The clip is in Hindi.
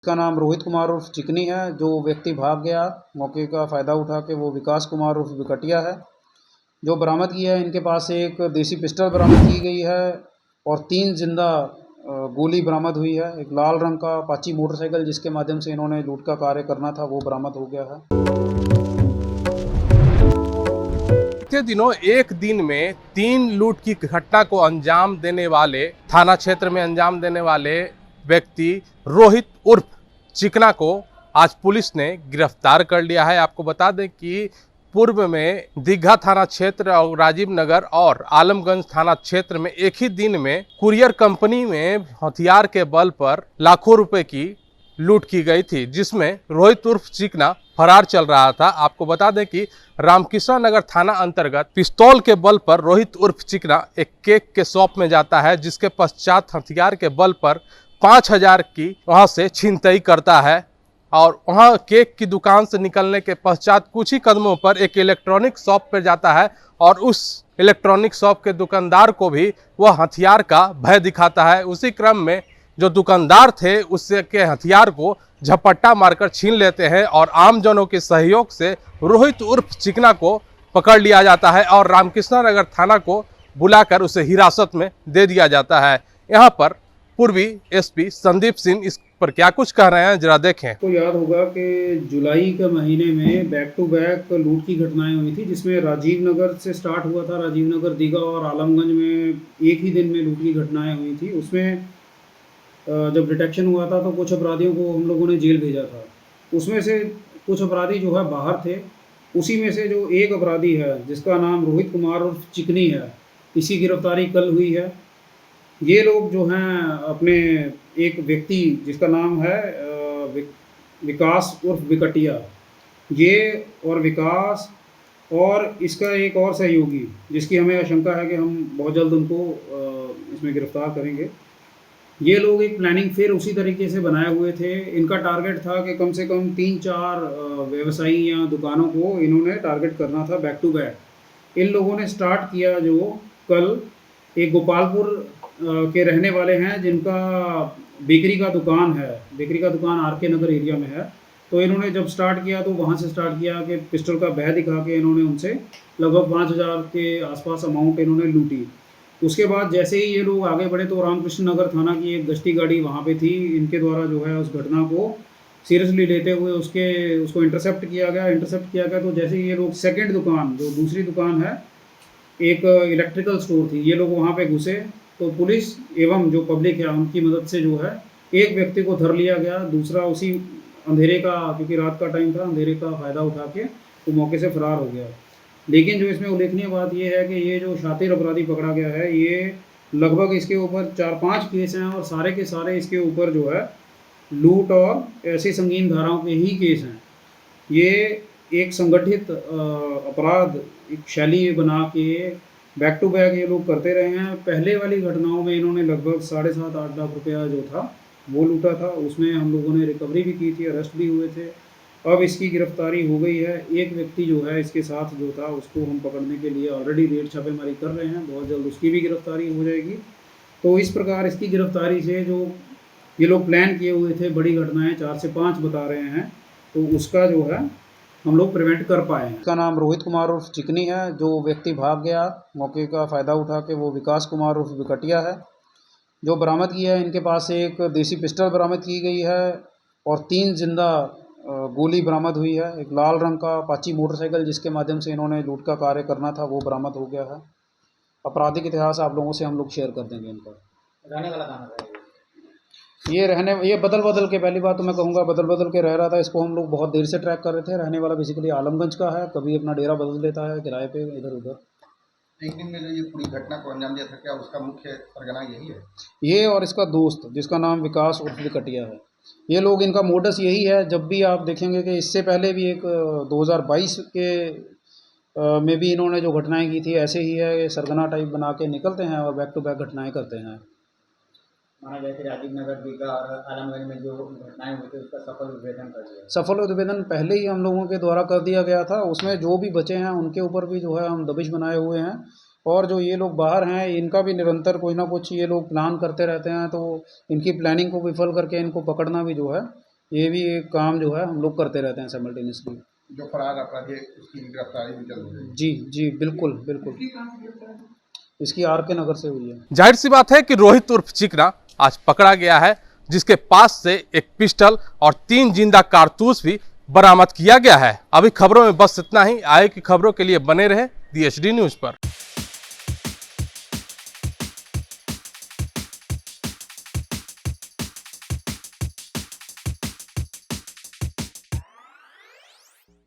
इसका नाम रोहित कुमार उर्फ चिकनी है। जो व्यक्ति भाग गया, मौके का फ़ायदा उठा के, वो विकास कुमार उर्फ विकटिया है। जो बरामद किया है, इनके पास से एक देसी पिस्टल बरामद की गई है और 3 जिंदा गोली बरामद हुई है। एक लाल रंग का अपाची मोटरसाइकिल जिसके माध्यम से इन्होंने लूट का कार्य करना था, वो बरामद हो गया है। बीते दिनों एक दिन में 3 लूट की घटना को अंजाम देने वाले, थाना क्षेत्र में अंजाम देने वाले व्यक्ति रोहित उर्फ चिकना को आज पुलिस ने गिरफ्तार कर लिया है। आपको बता दें कि पूर्व में दीघा थाना क्षेत्र और राजीव नगर और आलमगंज थाना क्षेत्र में एक ही दिन में कुरियर कंपनी में हथियार के बल पर लाखों रुपए की लूट की गई थी, जिसमें रोहित उर्फ चिकना फरार चल रहा था। आपको बता दें कि रामकृष्ण नगर थाना अंतर्गत पिस्तौल के बल पर रोहित उर्फ चिकना एक केक के शॉप में जाता है, जिसके पश्चात हथियार के बल पर 5,000 की वहां से छिनतई करता है और वहां केक की दुकान से निकलने के पश्चात कुछ ही कदमों पर एक इलेक्ट्रॉनिक शॉप पर जाता है और उस इलेक्ट्रॉनिक शॉप के दुकानदार को भी वह हथियार का भय दिखाता है। उसी क्रम में जो दुकानदार थे उससे के हथियार को झपट्टा मारकर छीन लेते हैं और आमजनों के सहयोग से रोहित उर्फ चिकना को पकड़ लिया जाता है और रामकृष्ण नगर थाना को बुलाकर उसे हिरासत में दे दिया जाता है। यहाँ पर पूर्वी एसपी संदीप सिंह इस पर क्या कुछ कह रहे हैं, जरा देखें। को याद होगा कि जुलाई के महीने में बैक टू बैक लूट की घटनाएं हुई थी, जिसमें राजीव नगर से स्टार्ट हुआ था। राजीव नगर, दीघा और आलमगंज में एक ही दिन में लूट की घटनाएं हुई थी। उसमें जब डिटेक्शन हुआ था तो कुछ अपराधियों को हम लोगों ने जेल भेजा था। उसमें से कुछ अपराधी जो है बाहर थे। उसी में से जो एक अपराधी है जिसका नाम रोहित कुमार उर्फ चिकनी है, इसकी गिरफ्तारी कल हुई है। ये लोग जो हैं अपने एक व्यक्ति जिसका नाम है विकास उर्फ विकटिया, ये और विकास और इसका एक और सहयोगी, जिसकी हमें आशंका है कि हम बहुत जल्द उनको इसमें गिरफ्तार करेंगे। ये लोग एक प्लानिंग फिर उसी तरीके से बनाए हुए थे। इनका टारगेट था कि कम से कम 3-4 व्यवसायी या दुकानों को इन्होंने टारगेट करना था बैक टू बैक। इन लोगों ने स्टार्ट किया जो कल एक गोपालपुर के रहने वाले हैं, जिनका बेकरी का दुकान है। बेकरी का दुकान आर.के. नगर एरिया में है। तो इन्होंने जब स्टार्ट किया तो वहाँ से स्टार्ट किया कि पिस्टल का भय दिखा के इन्होंने उनसे लगभग 5,000 के आसपास अमाउंट इन्होंने लूटी। उसके बाद जैसे ही ये लोग आगे बढ़े तो रामकृष्ण नगर थाना की एक गश्ती गाड़ी वहाँ पे थी। इनके द्वारा जो है उस घटना को सीरियसली लेते हुए उसको इंटरसेप्ट किया गया। तो जैसे ही ये लोग सेकंड दुकान, जो दूसरी दुकान है, एक इलेक्ट्रिकल स्टोर थी, ये लोग वहाँ पे घुसे तो पुलिस एवं जो पब्लिक है उनकी मदद से जो है एक व्यक्ति को धर लिया गया। दूसरा उसी अंधेरे का, क्योंकि रात का टाइम था, अंधेरे का फ़ायदा उठा के वो मौके से फरार हो गया। लेकिन जो इसमें उल्लेखनीय बात ये है कि ये जो शातिर अपराधी पकड़ा गया है, ये लगभग इसके ऊपर 4-5 केस हैं और सारे के सारे इसके ऊपर जो है लूट और ऐसी संगीन धाराओं के ही केस हैं। ये एक संगठित अपराध एक शैली बना के बैक टू बैक ये लोग करते रहे हैं। पहले वाली घटनाओं में इन्होंने लगभग 7.5-8 लाख रुपया जो था वो लूटा था। उसमें हम लोगों ने रिकवरी भी की थी, अरेस्ट भी हुए थे। अब इसकी गिरफ्तारी हो गई है। एक व्यक्ति जो है इसके साथ जो था उसको हम पकड़ने के लिए ऑलरेडी रेड छापेमारी कर रहे हैं। बहुत जल्द उसकी भी गिरफ्तारी हो जाएगी। तो इस प्रकार इसकी गिरफ्तारी से जो ये लोग प्लान किए हुए थे बड़ी घटनाएं 4 से 5 बता रहे हैं, तो उसका जो है हम लोग प्रिवेंट कर पाए हैं। इसका नाम रोहित कुमार उर्फ चिकनी है। जो व्यक्ति भाग गया, मौके का फ़ायदा उठा के, वो विकास कुमार उर्फ विकटिया है। जो बरामद किया है, इनके पास से एक देसी पिस्टल बरामद की गई है और 3 जिंदा गोली बरामद हुई है। एक लाल रंग का अपाची मोटरसाइकिल जिसके माध्यम से इन्होंने लूट का कार्य करना था, वो बरामद हो गया है। आपराधिक इतिहास आप लोगों से हम लोग शेयर कर देंगे इनका। रहने वाला कहाँ है? ये बदल के, पहली बात तो मैं कहूँगा बदल के रह रहा था। इसको हम लोग बहुत देर से ट्रैक कर रहे थे। रहने वाला बेसिकली आलमगंज का है, कभी अपना डेरा बदल देता है किराए पे इधर उधर। एक दिन में जो ये पूरी घटना को अंजाम दिया था, क्या उसका मुख्य सरगना यही है? ये और इसका दोस्त जिसका नाम विकास उर्फ विकटिया है। ये लोग, इनका मोडस यही है। जब भी आप देखेंगे कि इससे पहले भी एक 2022 के में भी इन्होंने जो घटनाएं की थी ऐसे ही है। ये सरगना टाइप बना के निकलते हैं और बैक टू बैक घटनाएं करते हैं। माना जाए कि राजीव नगर, दीघा और आलमगंज में जो घटनाएं हुई थी उसका सफल उद्भेदन कर दिया। सफल उद्भेदन पहले ही हम लोगों के द्वारा कर दिया गया था। उसमें जो भी बचे हैं उनके ऊपर भी जो है हम दबिश बनाए हुए हैं। और जो ये लोग बाहर हैं, इनका भी निरंतर कोई ना कुछ ये लोग प्लान करते रहते हैं। तो इनकी प्लानिंग को विफल करके इनको पकड़ना भी जो है ये भी एक काम जो है हम लोग करते रहते हैं साइमल्टेनियसली। जो फरार अपराधी है उसकी गिरफ्तारी भी जल्द हो जाएगी। जी जी बिल्कुल बिल्कुल। इसकी आर के नगर से हुई है। जाहिर सी बात है कि रोहित उर्फ चिकना आज पकड़ा गया है, जिसके पास से एक पिस्टल और 3 जिंदा कारतूस भी बरामद किया गया है। अभी खबरों में बस इतना ही। आगे की खबरों के लिए बने रहे DHD न्यूज पर।